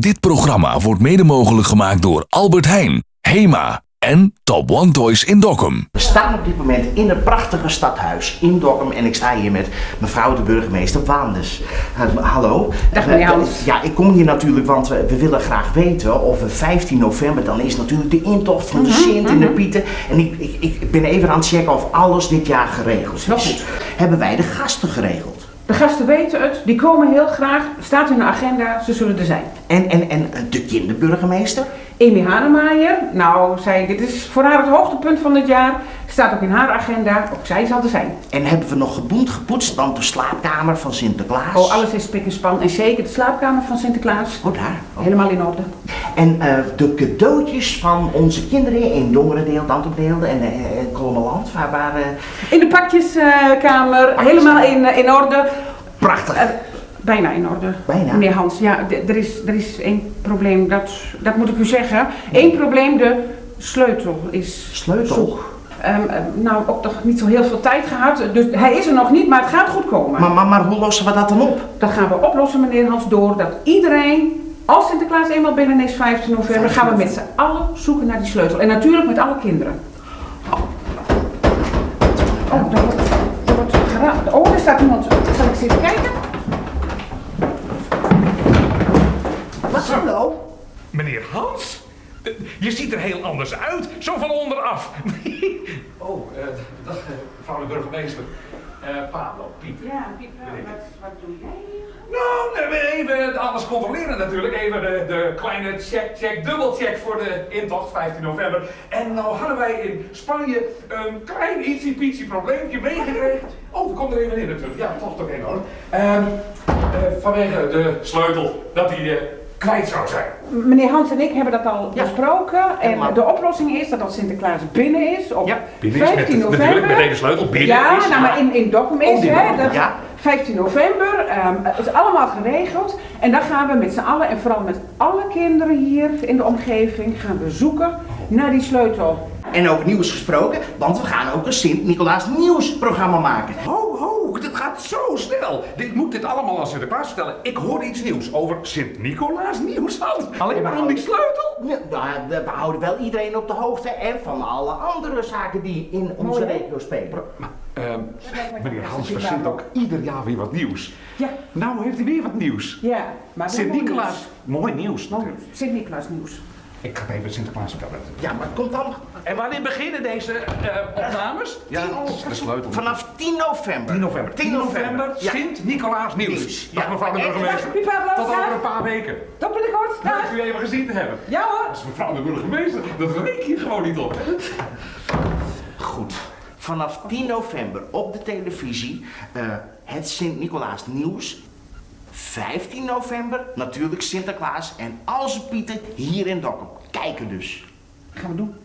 Dit programma wordt mede mogelijk gemaakt door Albert Heijn, HEMA en Top One Toys in Dokkum. We staan op dit moment in het prachtige stadhuis in Dokkum en ik sta hier met mevrouw de burgemeester Waanders. Hallo. Dag meneer Hans. Ja, ik kom hier natuurlijk, want we willen graag weten of 15 november, dan is natuurlijk de intocht van de Sint en de Pieten. En ik ben even aan het checken of alles dit jaar geregeld is. Wel goed. Hebben wij de gasten geregeld? De gasten weten het, die komen heel graag, staat in de agenda, ze zullen er zijn. En de kinderburgemeester? Amy Hanemaier, nou, dit is voor haar het hoogtepunt van het jaar, staat ook in haar agenda, ook zij zal er zijn. En hebben we nog geboend gepoetst dan de slaapkamer van Sinterklaas? Oh, alles is spik en span en zeker de slaapkamer van Sinterklaas. Oh, daar. Oh. Helemaal in orde. En de cadeautjes van onze kinderen in Jongerendeel, Dantembeelde en Kolmeland, waar In de pakjeskamer, helemaal in orde. prachtig. Bijna in orde. Bijna? Meneer Hans, ja, er is één probleem, dat moet ik u zeggen. Eén probleem, de sleutel is... Sleutel? zoek. Nou, ook nog niet zo heel veel tijd gehad, dus hij is er nog niet, maar het gaat goed komen. Maar hoe lossen we dat dan op? Dat gaan we oplossen, meneer Hans, doordat iedereen, als Sinterklaas eenmaal binnen is 15 november, gaan we met z'n allen zoeken naar die sleutel. En natuurlijk met alle kinderen. Oh, daar wordt geraakt. Oh, er staat iemand. Zal ik eens even kijken? Wat, hallo? Meneer Hans? Je ziet er heel anders uit, zo van onderaf. Dag mevrouw de burgemeester. Pablo, Piet. Ja, Piet, wat doe jij hier? Nou, even alles controleren natuurlijk. Even de kleine check, dubbelcheck voor de intocht 15 november. En nou hadden wij in Spanje een klein ietsiepietsie probleempje meegekregen. Oh, we komen er even in natuurlijk. Ja, toch in hoor. Vanwege de sleutel, dat die kwijt zou zijn. Meneer Hans en ik hebben dat al besproken. En Helemaal. de oplossing is dat als Sinterklaas binnen is op Binnen is 15 november. natuurlijk met deze sleutel binnen ja, is. nou, maar in Dokkum is in hè, Dokkum, dat ja. 15 november. Het is allemaal geregeld. En dan gaan we met z'n allen en vooral met alle kinderen hier in de omgeving gaan we zoeken naar die sleutel. En over nieuws gesproken, want we gaan ook een Sint-Nicolaas nieuwsprogramma maken. Ho, dit gaat zo snel. Ik moet dit allemaal aan Sinterklaas vertellen. Ik hoor iets nieuws over Sint-Nicolaas nieuws. Alleen maar om die sleutel. Ja, nou, we houden wel iedereen op de hoogte en van alle andere zaken die in onze regio spelen. Meneer Hans verzint ook ieder jaar weer wat nieuws. Ja. Nou heeft hij weer wat nieuws. Ja, maar Sint-Nicolaas. Mooi nieuws natuurlijk. Sint-Nicolaas nieuws. Ik ga het even Sinterklaas vertellen. Ja, maar komt dan En wanneer beginnen deze opnames? Ja, de sleutel. vanaf 10 november. 10 november. 10 november. Ja. Sint-Nicolaas nieuws. Nieuws. Dag Ja. mevrouw de burgemeester. Piep, Pablo, Tot over dag. een paar weken. Tot binnenkort. Leuk Dag. u even gezien te hebben. Ja hoor. Dat is mevrouw de burgemeester. Dat reek hier gewoon niet op. Goed. Vanaf 10 november op de televisie het Sint-Nicolaas nieuws. 15 november natuurlijk Sinterklaas en al zijn pieten hier in Dokkum. Kijken dus. Gaan we doen.